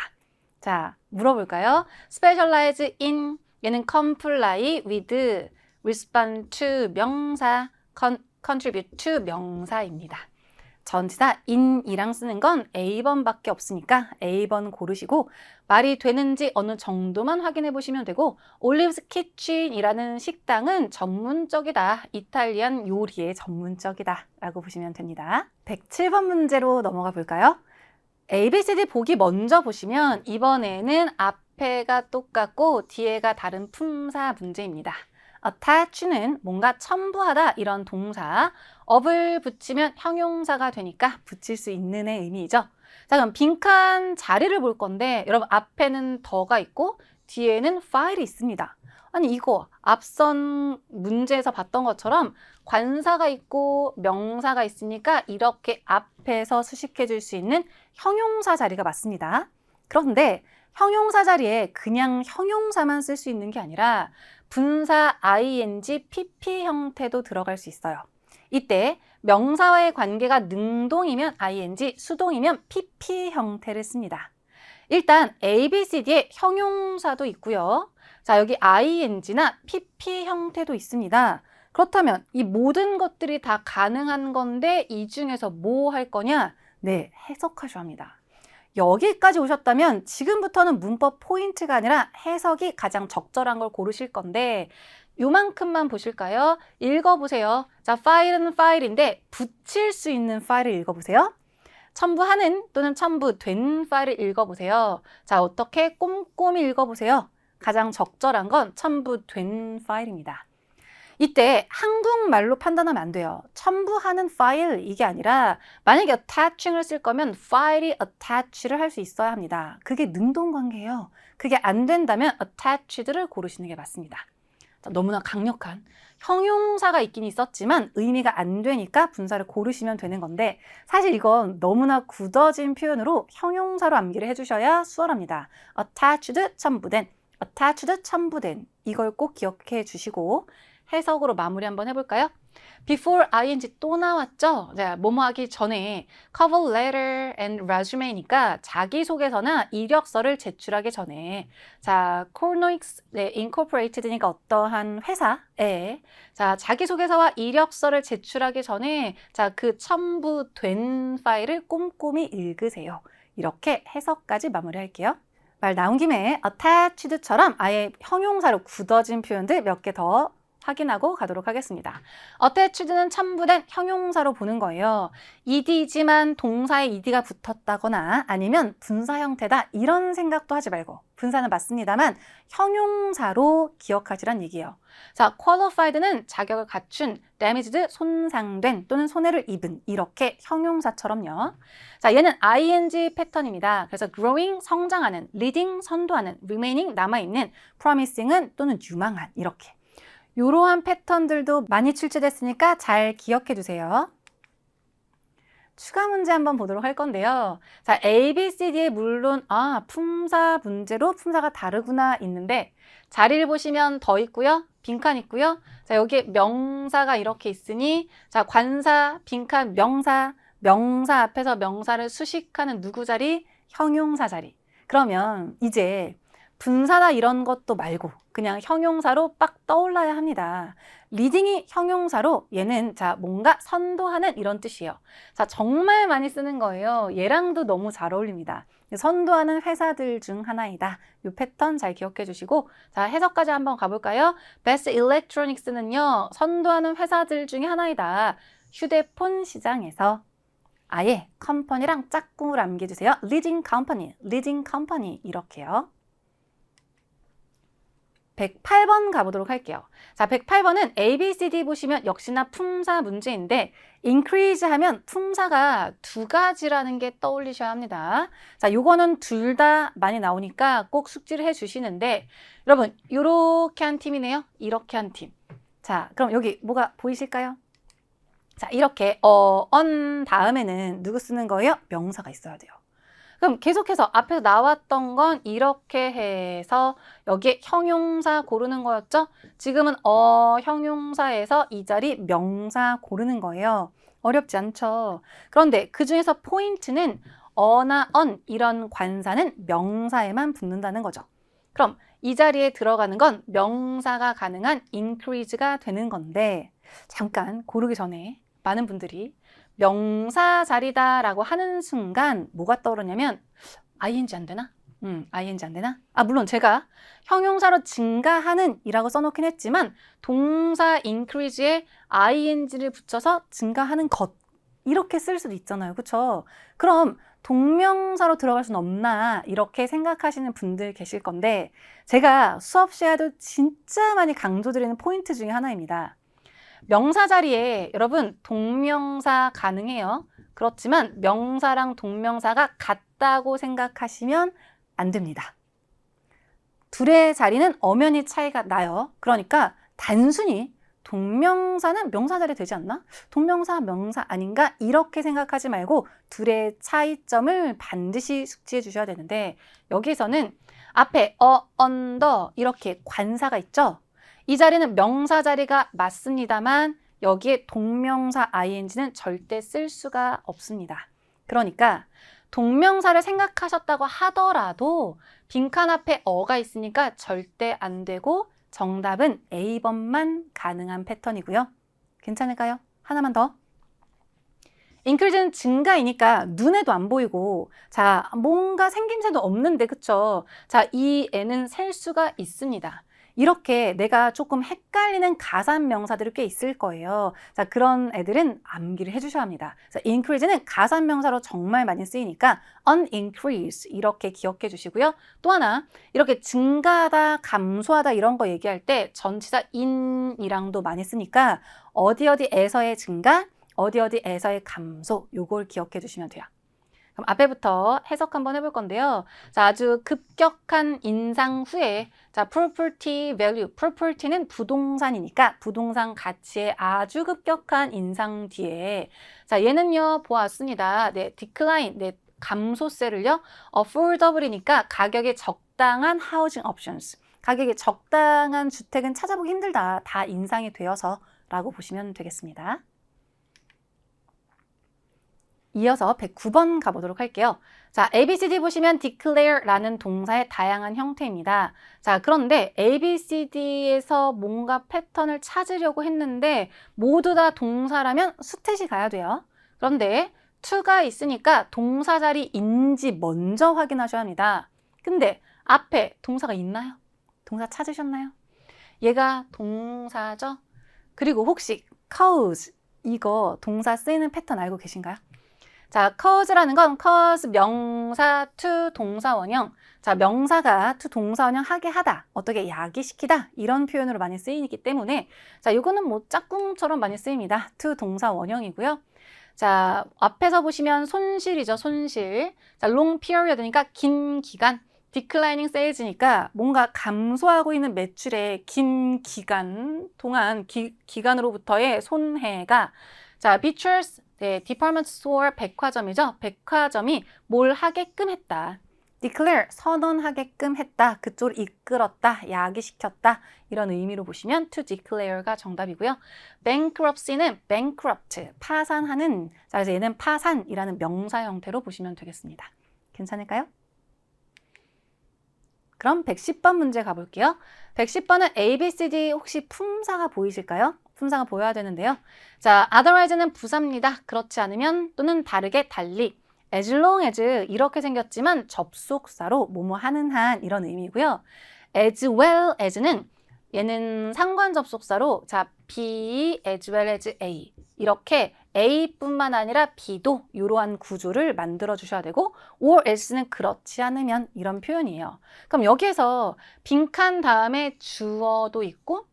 자, 물어볼까요? Specialize in 얘는 comply with, respond to 명사, contribute to 명사입니다. 전치사 in이랑 쓰는 건 A번밖에 없으니까 A번 고르시고 말이 되는지 어느 정도만 확인해 보시면 되고 올리브스 키친이라는 식당은 전문적이다. 이탈리안 요리에 전문적이다 라고 보시면 됩니다. 107번 문제로 넘어가 볼까요? ABCD 보기 먼저 보시면 이번에는 앞에가 똑같고 뒤에가 다른 품사 문제입니다. attach는 뭔가 첨부하다 이런 동사, of을 붙이면 형용사가 되니까 붙일 수 있는 의 의미이죠. 자, 그럼 빈칸 자리를 볼 건데 여러분 앞에는 더가 있고 뒤에는 file이 있습니다. 아니 이거 앞선 문제에서 봤던 것처럼 관사가 있고 명사가 있으니까 이렇게 앞 앞에서 수식해 줄 수 있는 형용사 자리가 맞습니다. 그런데 형용사 자리에 그냥 형용사만 쓸 수 있는 게 아니라 분사 ing, pp 형태도 들어갈 수 있어요. 이때 명사와의 관계가 능동이면 ing, 수동이면 pp 형태를 씁니다. 일단 A, B, C, D에 형용사도 있고요. 자, 여기 ing나 pp 형태도 있습니다. 그렇다면 이 모든 것들이 다 가능한 건데 이 중에서 뭐 할 거냐? 네, 해석하셔야 합니다. 여기까지 오셨다면 지금부터는 문법 포인트가 아니라 해석이 가장 적절한 걸 고르실 건데 요만큼만 보실까요? 읽어보세요. 자, 파일은 파일인데 붙일 수 있는 파일을 읽어보세요. 첨부하는 또는 첨부된 파일을 읽어보세요. 자, 어떻게 꼼꼼히 읽어보세요. 가장 적절한 건 첨부된 파일입니다. 이때 한국말로 판단하면 안 돼요. 첨부하는 파일 이게 아니라 만약에 attaching을 쓸 거면 파일이 attach를 할 수 있어야 합니다. 그게 능동관계예요. 그게 안 된다면 attached를 고르시는 게 맞습니다. 자, 너무나 강력한 형용사가 있긴 있었지만 의미가 안 되니까 분사를 고르시면 되는 건데 사실 이건 너무나 굳어진 표현으로 형용사로 암기를 해주셔야 수월합니다. attached 첨부된, attached 첨부된 이걸 꼭 기억해 주시고 해석으로 마무리 한번 해볼까요? Before ing 또 나왔죠? 자, 뭐뭐 하기 전에 cover letter and resume니까 자기소개서나 이력서를 제출하기 전에 자, Cornix Incorporated니까 어떠한 회사에 자, 자기소개서와 이력서를 제출하기 전에 자, 그 첨부된 파일을 꼼꼼히 읽으세요. 이렇게 해석까지 마무리할게요. 말 나온 김에 attached처럼 아예 형용사로 굳어진 표현들 몇 개 더 확인하고 가도록 하겠습니다. attached는 첨부된 형용사로 보는 거예요. ed지만 동사에 ed가 붙었다거나 아니면 분사 형태다 이런 생각도 하지 말고 분사는 맞습니다만 형용사로 기억하시란 얘기예요. 자, qualified는 자격을 갖춘, damaged 손상된 또는 손해를 입은 이렇게 형용사처럼요. 자, 얘는 ing 패턴입니다. 그래서 growing 성장하는, leading 선도하는, remaining 남아있는, promising은 또는 유망한 이렇게 이러한 패턴들도 많이 출제됐으니까 잘 기억해 두세요. 추가 문제 한번 보도록 할 건데요. 자, A, B, C, D에 물론 품사 문제로 품사가 다르구나 있는데 자리를 보시면 더 있고요. 빈칸 있고요. 자, 여기에 명사가 이렇게 있으니 자, 관사, 빈칸, 명사, 명사 앞에서 명사를 수식하는 누구 자리? 형용사 자리. 그러면 이제 분사나 이런 것도 말고 그냥 형용사로 빡 떠올라야 합니다. 리딩이 형용사로 얘는 자 뭔가 선도하는 이런 뜻이에요. 자 정말 많이 쓰는 거예요. 얘랑도 너무 잘 어울립니다. 선도하는 회사들 중 하나이다. 이 패턴 잘 기억해 주시고 자 해석까지 한번 가볼까요? Best Electronics는요. 선도하는 회사들 중에 하나이다. 휴대폰 시장에서 아예 컴퍼니랑 짝꿍을 남겨주세요. Leading company, leading company 이렇게요. 108번 가보도록 할게요. 자, 108번은 A, B, C, D 보시면 역시나 품사 문제인데 increase 하면 품사가 두 가지라는 게 떠올리셔야 합니다. 자, 요거는 둘 다 많이 나오니까 꼭 숙지를 해주시는데 여러분, 요렇게 한 팀이네요. 이렇게 한 팀. 자, 그럼 여기 뭐가 보이실까요? 자, 이렇게 on 다음에는 누구 쓰는 거예요? 명사가 있어야 돼요. 그럼 계속해서 앞에서 나왔던 건 이렇게 해서 여기에 형용사 고르는 거였죠? 지금은 형용사에서 이 자리 명사 고르는 거예요. 어렵지 않죠? 그런데 그 중에서 포인트는 어나 on 이런 관사는 명사에만 붙는다는 거죠. 그럼 이 자리에 들어가는 건 명사가 가능한 increase가 되는 건데 잠깐 고르기 전에 많은 분들이 명사 자리다라고 하는 순간 뭐가 떠오르냐면 ing 안 되나? ing 안 되나? 물론 제가 형용사로 증가하는 이라고 써놓긴 했지만 동사 increase에 ing를 붙여서 증가하는 것 이렇게 쓸 수도 있잖아요. 그렇죠? 그럼 동명사로 들어갈 수는 없나 이렇게 생각하시는 분들 계실 건데 제가 수업 시에도 진짜 많이 강조드리는 포인트 중에 하나입니다. 명사 자리에 여러분 동명사 가능해요. 그렇지만 명사랑 동명사가 같다고 생각하시면 안 됩니다. 둘의 자리는 엄연히 차이가 나요. 그러니까 단순히 동명사는 명사 자리 되지 않나? 동명사, 명사 아닌가? 이렇게 생각하지 말고 둘의 차이점을 반드시 숙지해 주셔야 되는데 여기서는 앞에 언더 이렇게 관사가 있죠? 이 자리는 명사 자리가 맞습니다만 여기에 동명사 ing는 절대 쓸 수가 없습니다. 그러니까 동명사를 생각하셨다고 하더라도 빈칸 앞에 어가 있으니까 절대 안 되고 정답은 A번만 가능한 패턴이고요. 괜찮을까요? 하나만 더. increase는 증가이니까 눈에도 안 보이고 자 뭔가 생김새도 없는데 그쵸? 자, 이 애는 셀 수가 있습니다. 이렇게 내가 조금 헷갈리는 가산 명사들이 꽤 있을 거예요. 자, 그런 애들은 암기를 해주셔야 합니다. 자, increase는 가산 명사로 정말 많이 쓰이니까 unincrease 이렇게 기억해 주시고요. 또 하나 이렇게 증가하다, 감소하다 이런 거 얘기할 때 전치사 in이랑도 많이 쓰니까 어디에서의 증가, 어디에서의 감소 요걸 기억해 주시면 돼요. 그럼 앞에부터 해석 한번 해볼 건데요. 자, 아주 급격한 인상 후에 자, property value, property는 부동산이니까 부동산 가치의 아주 급격한 인상 뒤에 자, 얘는요 보았습니다. 네, decline, 네, 감소세를요 affordable이니까 가격에 적당한 housing options, 가격에 적당한 주택은 찾아보기 힘들다. 다 인상이 되어서 라고 보시면 되겠습니다. 이어서 109번 가보도록 할게요. 자, ABCD 보시면 declare라는 동사의 다양한 형태입니다. 자, 그런데 ABCD에서 뭔가 패턴을 찾으려고 했는데 모두 다 동사라면 수태시 가야 돼요. 그런데 to가 있으니까 동사 자리인지 먼저 확인하셔야 합니다. 근데 앞에 동사가 있나요? 동사 찾으셨나요? 얘가 동사죠? 그리고 혹시 cause 이거 동사 쓰이는 패턴 알고 계신가요? 자, cause라는 건 cause 명사 to 동사 원형. 자, 명사가 to 동사 원형 하게 하다, 어떻게 야기시키다 이런 표현으로 많이 쓰이기 때문에 자, 이거는 뭐 짝꿍처럼 많이 쓰입니다. to 동사 원형이고요. 자, 앞에서 보시면 손실이죠, 손실. 자, long period니까 긴 기간. declining sales니까 뭔가 감소하고 있는 매출의 긴 기간 동안 기간으로부터의 손해가 자, beaches 네, department store 백화점이죠. 백화점이 뭘 하게끔 했다. declare 선언하게끔 했다. 그쪽을 이끌었다. 야기시켰다. 이런 의미로 보시면 to declare가 정답이고요. bankruptcy는 bankrupt 파산하는 자, 그래서 얘는 파산이라는 명사 형태로 보시면 되겠습니다. 괜찮을까요? 그럼 110번 문제 가볼게요. 110번은 ABCD 혹시 품사가 보이실까요? 품사가 보여야 되는데요. 자, otherwise는 부사입니다. 그렇지 않으면 또는 다르게 달리 as long as 이렇게 생겼지만 접속사로 뭐뭐 하는 한 이런 의미고요. as well as는 얘는 상관 접속사로 자, B as well as A 이렇게 A뿐만 아니라 B도 이러한 구조를 만들어 주셔야 되고 or else는 그렇지 않으면 이런 표현이에요. 그럼 여기에서 빈칸 다음에 주어도 있고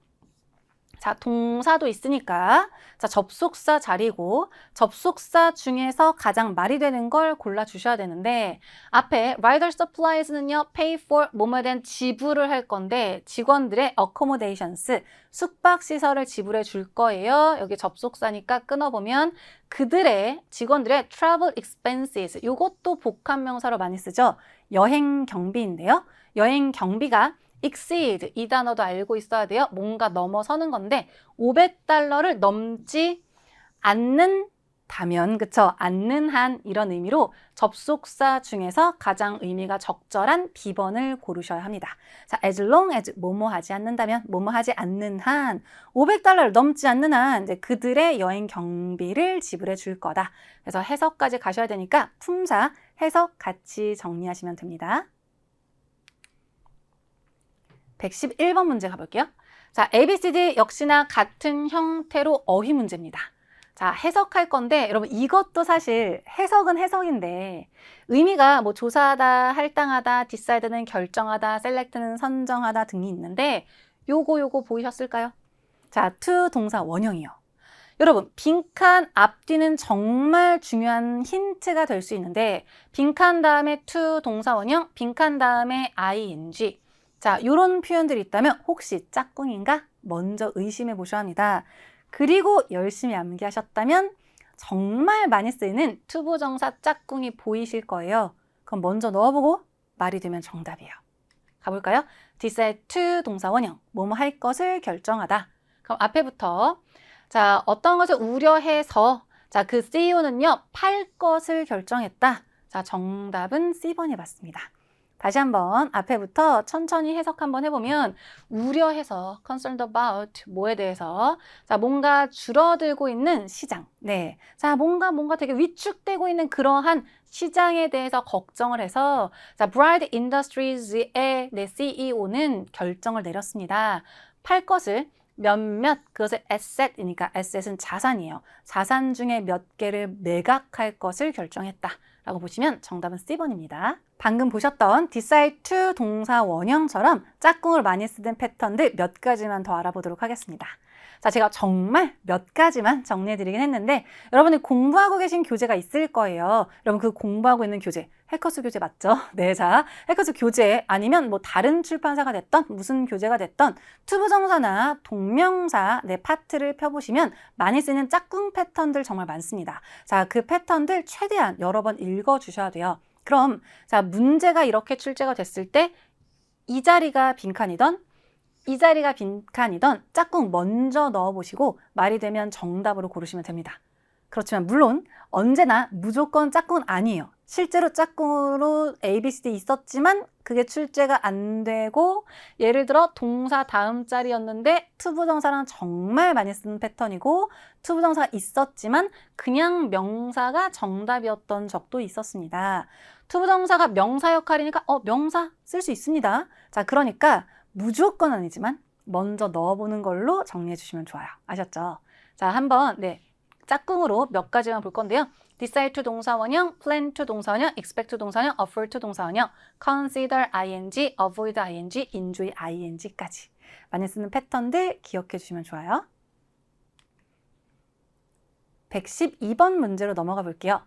자, 동사도 있으니까 자, 접속사 자리고 접속사 중에서 가장 말이 되는 걸 골라주셔야 되는데 앞에 rider supplies는요 pay for 뭐뭐에 대한 지불을 할 건데 직원들의 accommodations 숙박시설을 지불해 줄 거예요. 여기 접속사니까 끊어보면 그들의 직원들의 travel expenses 이것도 복합명사로 많이 쓰죠. 여행 경비인데요. 여행 경비가 exceed 이 단어도 알고 있어야 돼요. 뭔가 넘어서는 건데 $500를 넘지 않는다면 그쵸? 않는 한 이런 의미로 접속사 중에서 가장 의미가 적절한 B번을 고르셔야 합니다. 자, as long as 뭐뭐 하지 않는다면 뭐뭐 하지 않는 한 $500를 넘지 않는 한 이제 그들의 여행 경비를 지불해 줄 거다. 그래서 해석까지 가셔야 되니까 품사 해석 같이 정리하시면 됩니다. 111번 문제 가볼게요. 자, ABCD 역시나 같은 형태로 어휘 문제입니다. 자, 해석할 건데 여러분 이것도 사실 해석은 해석인데 의미가 뭐 조사하다, 할당하다, 디사이드는 결정하다, 셀렉트는 선정하다 등이 있는데 요거 보이셨을까요? 자, to 동사 원형이요. 여러분 빈칸 앞뒤는 정말 중요한 힌트가 될 수 있는데 빈칸 다음에 to 동사 원형, 빈칸 다음에 ing 자, 이런 표현들이 있다면 혹시 짝꿍인가? 먼저 의심해 보셔야 합니다. 그리고 열심히 암기하셨다면 정말 많이 쓰이는 투부정사 짝꿍이 보이실 거예요. 그럼 먼저 넣어보고 말이 되면 정답이에요. 가볼까요? decide to 동사 원형, 뭐뭐 할 것을 결정하다. 그럼 앞에부터 자, 어떤 것을 우려해서 자, 그 CEO는요, 팔 것을 결정했다. 자, 정답은 C번이 맞습니다. 다시 한번 앞에부터 천천히 해석 한번 해보면 우려해서 concerned about 뭐에 대해서 자 뭔가 줄어들고 있는 시장 네, 자 뭔가 되게 위축되고 있는 그러한 시장에 대해서 걱정을 해서 자 Bright Industries의 네, CEO는 결정을 내렸습니다. 팔 것을 몇몇 그것을 asset이니까 asset은 자산이에요. 자산 중에 몇 개를 매각할 것을 결정했다. 라고 보시면 정답은 C번입니다. 방금 보셨던 decide to 동사 원형처럼 짝꿍을 많이 쓰는 패턴들 몇 가지만 더 알아보도록 하겠습니다. 자, 제가 정말 몇 가지만 정리해드리긴 했는데 여러분이 공부하고 계신 교재가 있을 거예요. 여러분 그 공부하고 있는 교재, 해커스 교재 맞죠? 네, 자, 해커스 교재 아니면 뭐 다른 출판사가 됐던 무슨 교재가 됐던 투부정사나 동명사 네, 파트를 펴보시면 많이 쓰는 짝꿍 패턴들 정말 많습니다. 자, 그 패턴들 최대한 여러 번 읽어주셔야 돼요. 그럼 자 문제가 이렇게 출제가 됐을 때 이 자리가 빈칸이던 이 자리가 빈칸이던 짝꿍 먼저 넣어보시고 말이 되면 정답으로 고르시면 됩니다. 그렇지만 물론 언제나 무조건 짝꿍은 아니에요. 실제로 짝꿍으로 A, B, C, D 있었지만 그게 출제가 안 되고 예를 들어 동사 다음 자리였는데 투부정사랑 정말 많이 쓰는 패턴이고 투부정사가 있었지만 그냥 명사가 정답이었던 적도 있었습니다. 투부정사가 명사 역할이니까 명사 쓸 수 있습니다. 자, 그러니까 무조건 아니지만 먼저 넣어보는 걸로 정리해 주시면 좋아요. 아셨죠? 자, 한번 네 짝꿍으로 몇 가지만 볼 건데요. decide to 동사 원형, plan to 동사 원형, expect to 동사 원형, offer to 동사 원형, consider ing, avoid ing, enjoy ing까지 많이 쓰는 패턴들 기억해 주시면 좋아요. 112번 문제로 넘어가 볼게요.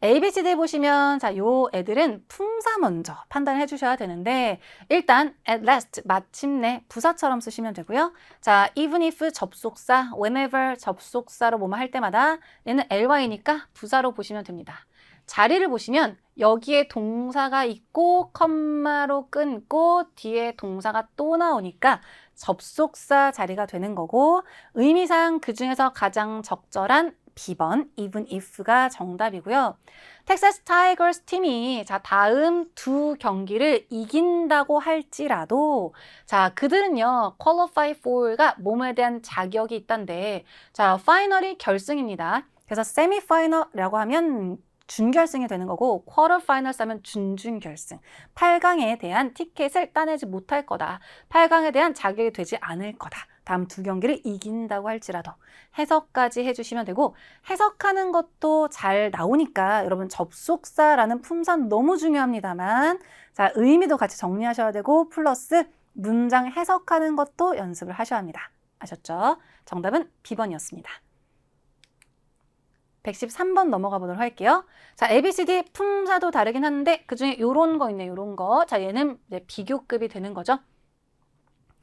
ABCD 보시면 자, 요 애들은 품사 먼저 판단해 주셔야 되는데 일단 at last 마침내 부사처럼 쓰시면 되고요. 자, even if 접속사, whenever 접속사로 뭐뭐 할 때마다 얘는 ly니까 부사로 보시면 됩니다. 자리를 보시면 여기에 동사가 있고 컴마로 끊고 뒤에 동사가 또 나오니까 접속사 자리가 되는 거고 의미상 그 중에서 가장 적절한 B번 even if가 정답이고요. 텍사스 타이거스 팀이 자 다음 두 경기를 이긴다고 할지라도 자 그들은요 qualify for가 몸에 대한 자격이 있단데 자 파이널이 결승입니다. 그래서 세미파이널이라고 하면 준결승이 되는 거고 쿼터파이널 하면 준준결승 8강에 대한 티켓을 따내지 못할 거다. 8강에 대한 자격이 되지 않을 거다. 다음 두 경기를 이긴다고 할지라도 해석까지 해주시면 되고 해석하는 것도 잘 나오니까 여러분 접속사라는 품사는 너무 중요합니다만 자 의미도 같이 정리하셔야 되고 플러스 문장 해석하는 것도 연습을 하셔야 합니다. 아셨죠? 정답은 B번이었습니다. 113번 넘어가 보도록 할게요. 자, ABCD 품사도 다르긴 한데 그중에 요런 거 있네, 요런 거. 자, 얘는 이제 비교급이 되는 거죠.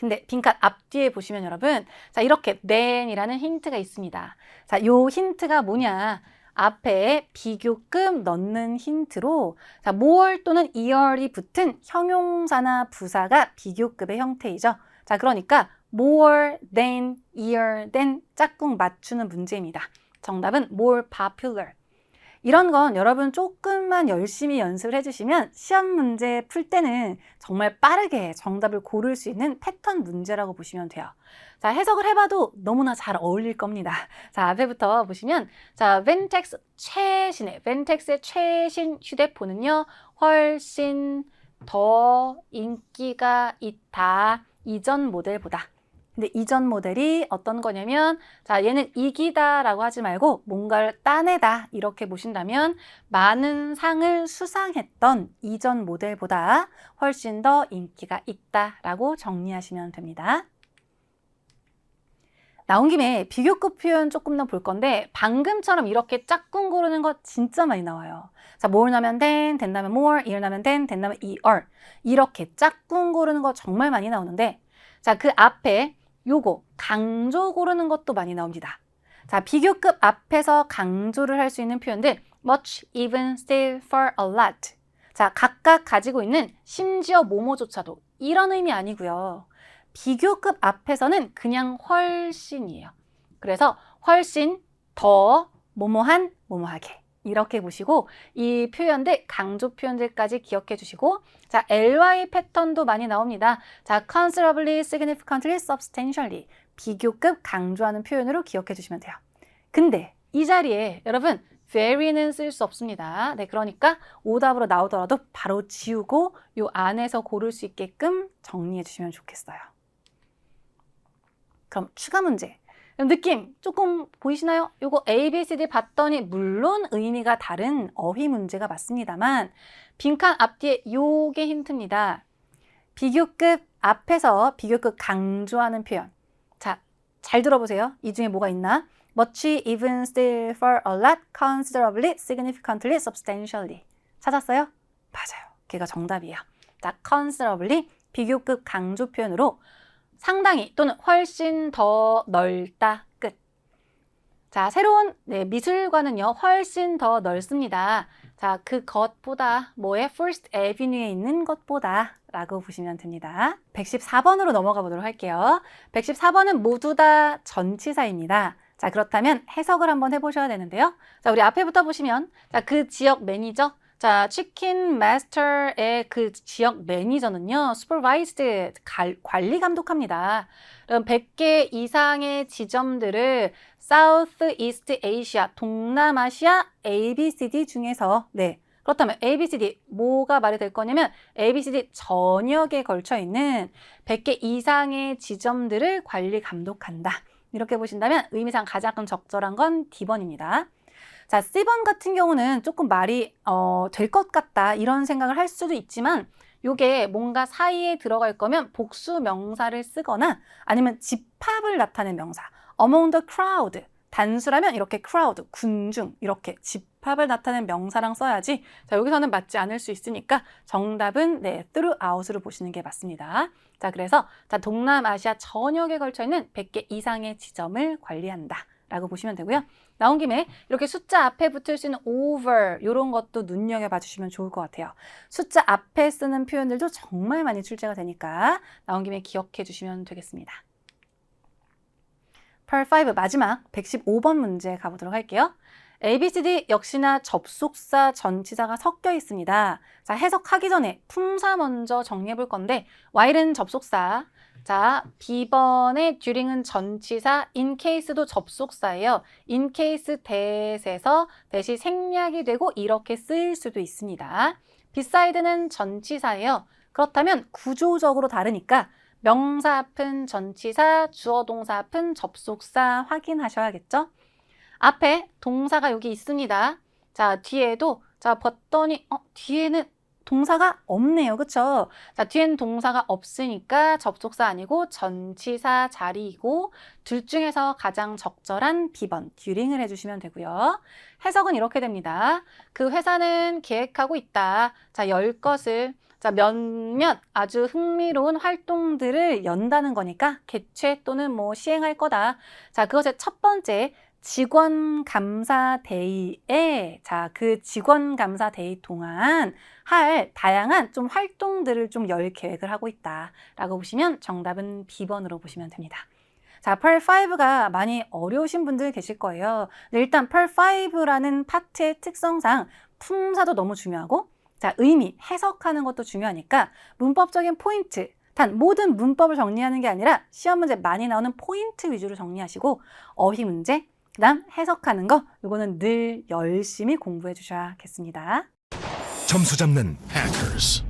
근데 빈칸 앞뒤에 보시면 여러분 자 이렇게 then이라는 힌트가 있습니다. 자, 요 힌트가 뭐냐 앞에 비교급 넣는 힌트로 자 more 또는 ear이 붙은 형용사나 부사가 비교급의 형태이죠. 자 그러니까 more than, ear than 짝꿍 맞추는 문제입니다. 정답은 more popular. 이런 건 여러분 조금만 열심히 연습을 해주시면 시험 문제 풀 때는 정말 빠르게 정답을 고를 수 있는 패턴 문제라고 보시면 돼요. 자, 해석을 해봐도 너무나 잘 어울릴 겁니다. 자, 앞에부터 보시면 자, 벤텍스의 최신 휴대폰은요 훨씬 더 인기가 있다. 이전 모델보다. 근데 이전 모델이 어떤 거냐면 자 얘는 이기다라고 하지 말고 뭔가를 따내다 이렇게 보신다면 많은 상을 수상했던 이전 모델보다 훨씬 더 인기가 있다라고 정리하시면 됩니다. 나온 김에 비교급 표현 조금 더 볼 건데 방금처럼 이렇게 짝꿍 고르는 거 진짜 많이 나와요. 자, more 나면 than 나면 more, ear 나면 than 나면 er. 이렇게 짝꿍 고르는 거 정말 많이 나오는데 자, 그 앞에 요거 강조 고르는 것도 많이 나옵니다. 자, 비교급 앞에서 강조를 할 수 있는 표현들 much, even, still, far, a lot. 자, 각각 가지고 있는 심지어 뭐뭐조차도 이런 의미 아니고요. 비교급 앞에서는 그냥 훨씬이에요. 그래서 훨씬, 더, 뭐뭐한, 뭐뭐하게 이렇게 보시고 이 표현들, 강조 표현들까지 기억해 주시고 자, ly 패턴도 많이 나옵니다. 자, considerably, significantly, substantially 비교급 강조하는 표현으로 기억해 주시면 돼요. 근데 이 자리에 여러분 very는 쓸 수 없습니다. 네, 그러니까 오답으로 나오더라도 바로 지우고 요 안에서 고를 수 있게끔 정리해 주시면 좋겠어요. 그럼 추가 문제. 그럼 느낌 조금 보이시나요? 요거 A, B, C, D 봤더니 물론 의미가 다른 어휘 문제가 맞습니다만 빈칸 앞뒤에 요게 힌트입니다. 비교급 앞에서 비교급 강조하는 표현. 자, 잘 들어보세요. 이 중에 뭐가 있나? much, even, still, far, a lot, considerably, significantly, substantially. 찾았어요? 맞아요. 걔가 정답이에요. 자, considerably 비교급 강조 표현으로 상당히 또는 훨씬 더 넓다. 끝. 자, 새로운 미술관은요. 훨씬 더 넓습니다. 자, 그것보다 뭐에 First Avenue에 있는 것보다 라고 보시면 됩니다. 114번으로 넘어가 보도록 할게요. 114번은 모두 다 전치사입니다. 자, 그렇다면 해석을 한번 해보셔야 되는데요. 자, 우리 앞에부터 보시면 자, 그 지역 매니저 자, 치킨 마스터의 그 지역 매니저는요, supervised, 관리 감독합니다. 그럼 100개 이상의 지점들을 South East Asia, 동남아시아 ABCD 중에서, 네. 그렇다면 ABCD, 뭐가 말이 될 거냐면 ABCD 전역에 걸쳐 있는 100개 이상의 지점들을 관리 감독한다. 이렇게 보신다면 의미상 가장 적절한 건 D번입니다. 자, C번 같은 경우는 조금 말이 될 것 같다 이런 생각을 할 수도 있지만 요게 뭔가 사이에 들어갈 거면 복수 명사를 쓰거나 아니면 집합을 나타낸 명사 among the crowd 단수라면 이렇게 crowd, 군중 이렇게 집합을 나타낸 명사랑 써야지 자, 여기서는 맞지 않을 수 있으니까 정답은 네, throughout으로 보시는 게 맞습니다. 자, 그래서 자, 동남아시아 전역에 걸쳐 있는 100개 이상의 지점을 관리한다 라고 보시면 되고요. 나온 김에 이렇게 숫자 앞에 붙을 수 있는 over 이런 것도 눈여겨봐 주시면 좋을 것 같아요. 숫자 앞에 쓰는 표현들도 정말 많이 출제가 되니까 나온 김에 기억해 주시면 되겠습니다. Part 5 마지막 115번 문제 가보도록 할게요. ABCD 역시나 접속사 전치사가 섞여 있습니다. 자, 해석하기 전에 품사 먼저 정리해 볼 건데 while은 접속사 자, B번의 during은 전치사, in case도 접속사예요. in case that에서 that이 생략이 되고 이렇게 쓰일 수도 있습니다. beside는 전치사예요. 그렇다면 구조적으로 다르니까 명사 앞은 전치사, 주어 동사 앞은 접속사 확인하셔야겠죠? 앞에 동사가 여기 있습니다. 자, 뒤에도 자, 봤더니 뒤에는 동사가 없네요. 그쵸? 자, 뒤엔 동사가 없으니까 접속사 아니고 전치사 자리이고 둘 중에서 가장 적절한 B번, during을 해주시면 되고요. 해석은 이렇게 됩니다. 그 회사는 계획하고 있다. 자, 열 것을 자, 몇몇 아주 흥미로운 활동들을 연다는 거니까 개최 또는 뭐 시행할 거다. 자, 그것의 첫 번째 직원 감사 데이에 자, 그 직원 감사 데이 동안 할 다양한 좀 활동들을 좀 열 계획을 하고 있다라고 보시면 정답은 B번으로 보시면 됩니다. 자, Part 5가 많이 어려우신 분들 계실 거예요. 네, 일단 Part 5라는 파트의 특성상 품사도 너무 중요하고 자, 의미, 해석하는 것도 중요하니까 문법적인 포인트 단 모든 문법을 정리하는 게 아니라 시험 문제 많이 나오는 포인트 위주로 정리하시고 어휘 문제 그 다음 해석하는 거 이거는 늘 열심히 공부해 주셔야겠습니다. 점수 잡는 Hackers.